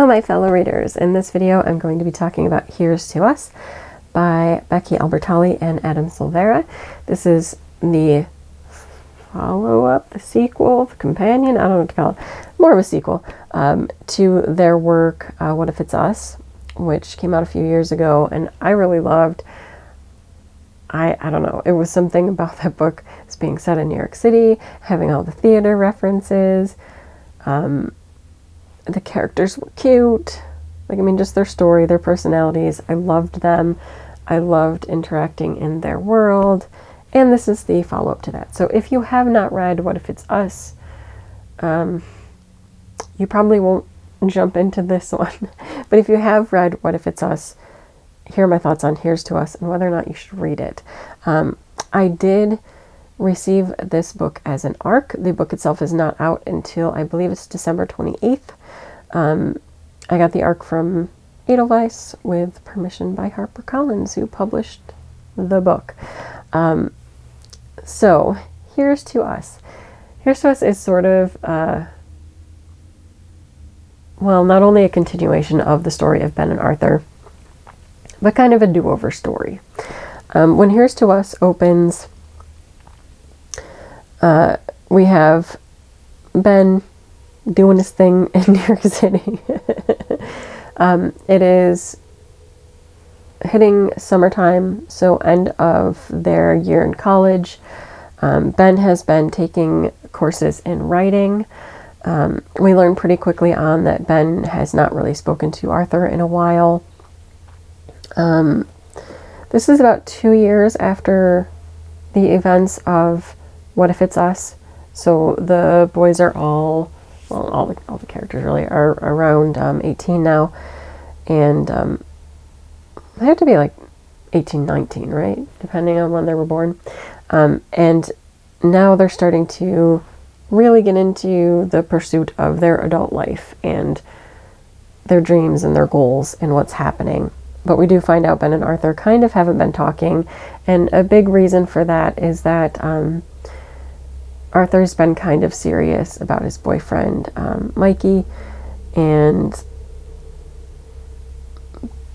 Hello my fellow readers. In this video I'm going to be talking about Here's to Us by Becky Albertalli and Adam Silvera. This is the follow-up, the sequel, the companion, I don't know what to call it, more of a sequel to their work What If It's Us, which came out a few years ago and I really loved. I don't know, it was something about that book. It's being set in New York City, having all the theater references. The characters were cute. Just their story, their personalities. I loved them. I loved interacting in their world. And this is the follow-up to that. So if you have not read What If It's Us, you probably won't jump into this one. But if you have read What If It's Us, here are my thoughts on Here's to Us and whether or not you should read it. I did receive this book as an ARC. The book itself is not out until I believe it's December 28th. I got the ARC from Edelweiss with permission by HarperCollins, who published the book. So Here's to Us. Here's to Us is sort of, not only a continuation of the story of Ben and Arthur, but kind of a do-over story. When Here's to Us opens, we have Ben doing his thing in New York City. It is hitting summertime, so end of their year in college. Ben has been taking courses in writing. We learn pretty quickly on that Ben has not really spoken to Arthur in a while. This is about 2 years after the events of What If It's Us. So the boys are all the characters really are around 18 now, and they have to be like 18, 19, right? Depending on when they were born. And now they're starting to really get into the pursuit of their adult life and their dreams and their goals and what's happening. But we do find out Ben and Arthur kind of haven't been talking, and a big reason for that is that Arthur's been kind of serious about his boyfriend, Mikey, and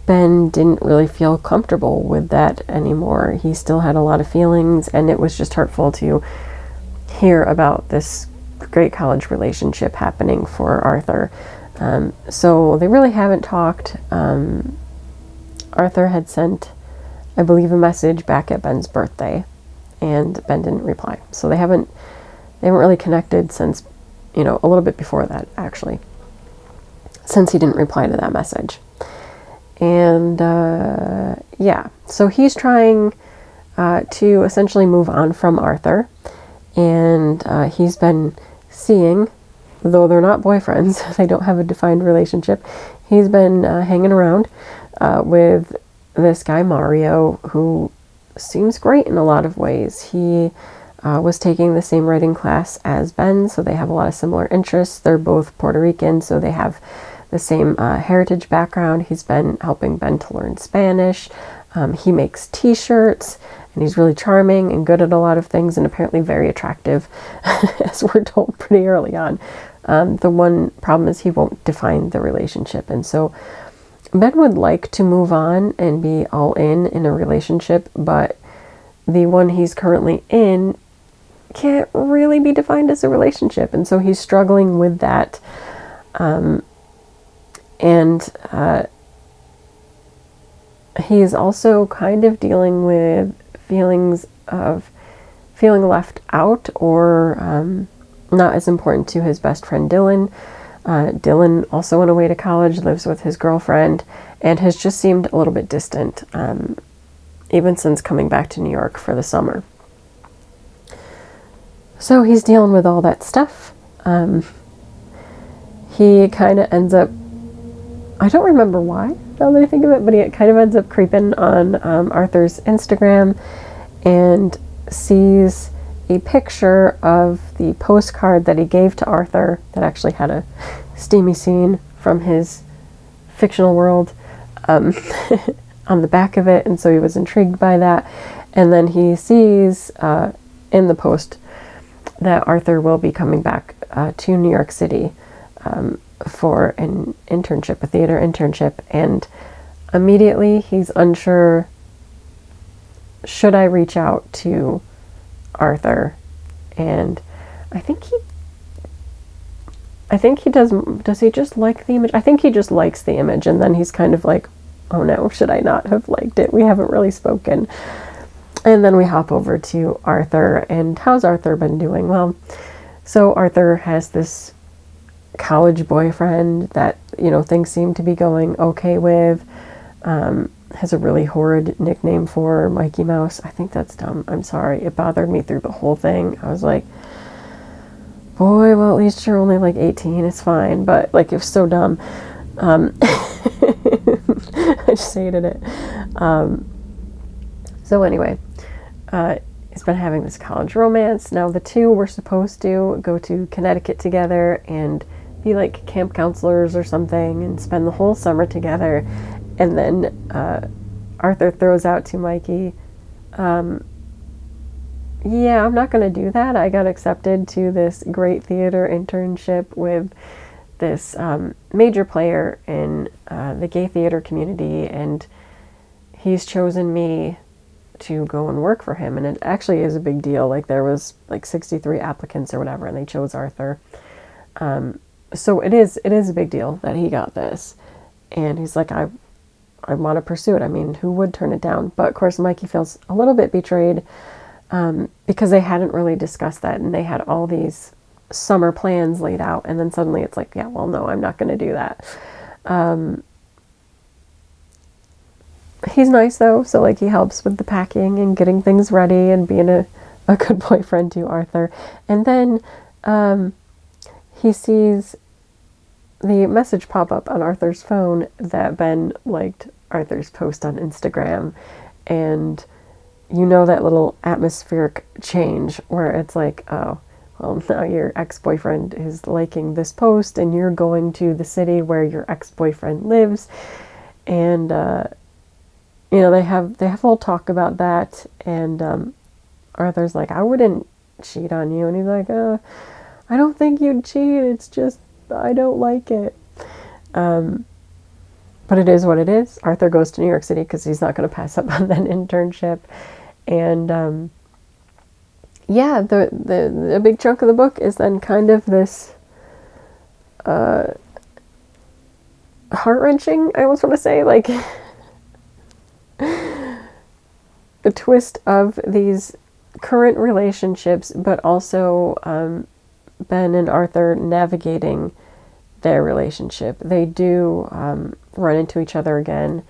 Ben didn't really feel comfortable with that anymore. He still had a lot of feelings, and it was just hurtful to hear about this great college relationship happening for Arthur. So they really haven't talked. Arthur had sent, I believe, a message back at Ben's birthday, and Ben didn't reply. So they haven't really connected since, a little bit before that, actually, since he didn't reply to that message. And so he's trying to essentially move on from Arthur, and he's been seeing, though they're not boyfriends, they don't have a defined relationship, he's been hanging around with this guy Mario, who seems great in a lot of ways. He was taking the same writing class as Ben, so they have a lot of similar interests. They're both Puerto Rican, so they have the same heritage background. He's been helping Ben to learn Spanish. He makes t-shirts, and he's really charming and good at a lot of things, and apparently very attractive, as we're told pretty early on. The one problem is he won't define the relationship, and so Ben would like to move on and be all in a relationship, but the one he's currently in can't really be defined as a relationship, and so he's struggling with that. He's also kind of dealing with feelings of feeling left out or not as important to his best friend Dylan. Dylan also went away to college, lives with his girlfriend, and has just seemed a little bit distant, even since coming back to New York for the summer. So he's dealing with all that stuff. He kind of ends up, I don't remember why, now that I think of it, but he kind of ends up creeping on Arthur's Instagram and sees a picture of the postcard that he gave to Arthur that actually had a steamy scene from his fictional world on the back of it, and so he was intrigued by that. And then he sees in the post that Arthur will be coming back to New York City for an internship, a theater internship, and immediately he's unsure, should I reach out to Arthur? And I think he does he just like the image? I think he just likes the image, and then he's kind of like, oh no, should I not have liked it? We haven't really spoken. And then we hop over to Arthur, and how's Arthur been doing? Well, so Arthur has this college boyfriend that, things seem to be going okay with. Has a really horrid nickname for Mikey Mouse. I think that's dumb. I'm sorry. It bothered me through the whole thing. I was like, boy, well, at least you're only like 18. It's fine. But like, it was so dumb. I just hated it. So anyway, he's been having this college romance. Now the two were supposed to go to Connecticut together and be like camp counselors or something and spend the whole summer together. And then Arthur throws out to Mikey, yeah, I'm not going to do that. I got accepted to this great theater internship with this major player in the gay theater community, and he's chosen me to go and work for him. And it actually is a big deal. Like, there was like 63 applicants or whatever, and they chose Arthur. So it is a big deal that he got this. And he's like, I want to pursue it. I mean, who would turn it down? But of course, Mikey feels a little bit betrayed because they hadn't really discussed that, and they had all these summer plans laid out, and then suddenly it's like, yeah, well, no, I'm not going to do that. He's nice though, so like he helps with the packing and getting things ready and being a good boyfriend to Arthur. And then he sees the message pop up on Arthur's phone that Ben liked Arthur's post on Instagram, and that little atmospheric change where it's like, oh, well, now your ex-boyfriend is liking this post, and you're going to the city where your ex-boyfriend lives, and they have a little talk about that, and Arthur's like, I wouldn't cheat on you, and he's like, I don't think you'd cheat. It's just I don't like it. But it is what it is. Arthur goes to New York City because he's not going to pass up on that internship. And the big chunk of the book is then kind of this heart-wrenching, I almost want to say, like the twist of these current relationships, but also Ben and Arthur navigating their relationship. They do run into each other again.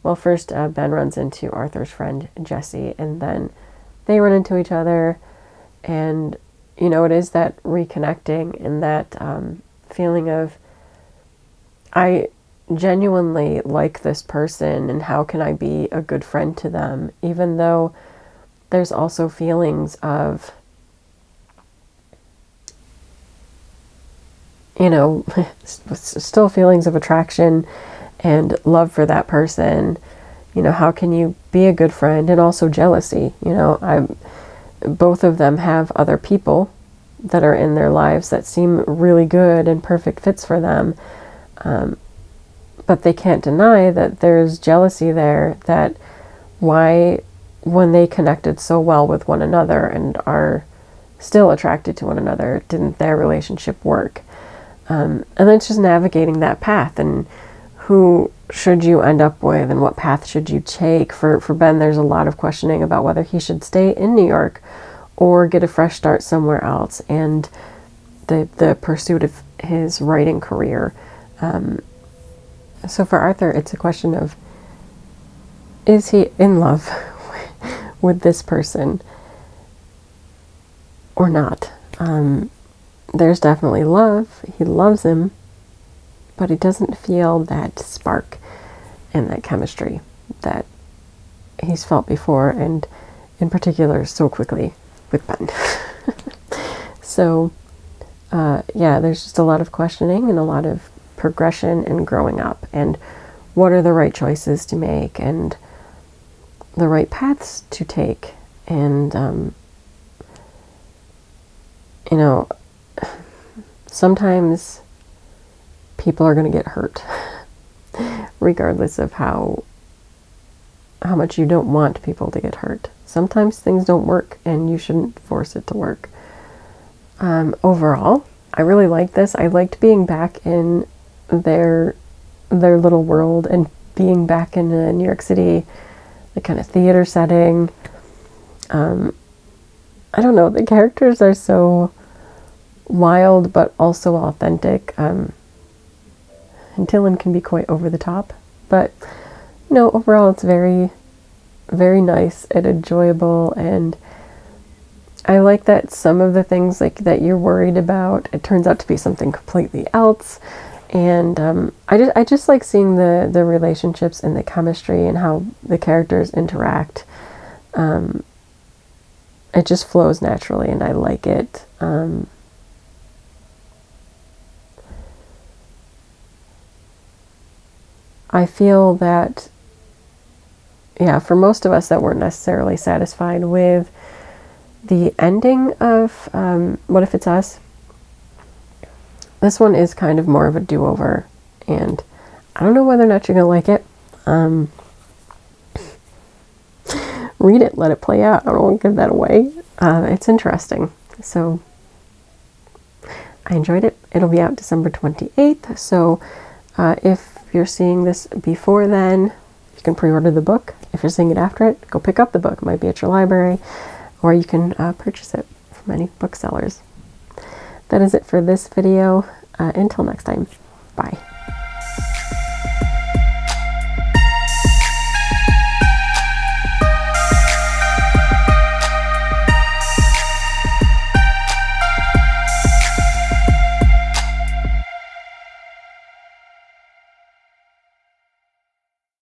Well, first Ben runs into Arthur's friend Jesse, and then they run into each other, and it is that reconnecting and that feeling of, I genuinely like this person, and how can I be a good friend to them, even though there's also feelings of, still feelings of attraction and love for that person. How can you be a good friend? And also jealousy. Both of them have other people that are in their lives that seem really good and perfect fits for them. But they can't deny that there's jealousy there, that why, when they connected so well with one another and are still attracted to one another, didn't their relationship work? And then it's just navigating that path, and who should you end up with, and what path should you take? For Ben, there's a lot of questioning about whether he should stay in New York or get a fresh start somewhere else, and the pursuit of his writing career. So for Arthur, it's a question of, is he in love with this person or not? There's definitely love. He loves him, but he doesn't feel that spark and that chemistry that he's felt before, and in particular so quickly with Ben. So there's just a lot of questioning and a lot of progression and growing up, and what are the right choices to make and the right paths to take. And sometimes people are going to get hurt, regardless of how much you don't want people to get hurt. Sometimes things don't work, and you shouldn't force it to work. Overall, I really liked this. I liked being back in their little world and being back in New York City, the kind of theater setting. I don't know, the characters are so wild but also authentic. And Dylan can be quite over the top, but overall it's very, very nice and enjoyable. And I like that some of the things like that you're worried about, it turns out to be something completely else. And I just like seeing the relationships and the chemistry and how the characters interact. It just flows naturally, and I like it. I feel that, yeah, for most of us that weren't necessarily satisfied with the ending of What If It's Us, this one is kind of more of a do-over, and I don't know whether or not you're going to like it. Read it, let it play out. I don't want to give that away. It's interesting. So I enjoyed it. It'll be out December 28th. So if you're seeing this before then, you can pre-order the book. If you're seeing it after it, go pick up the book. It might be at your library, or you can purchase it from any booksellers. That is it for this video. Until next time, bye.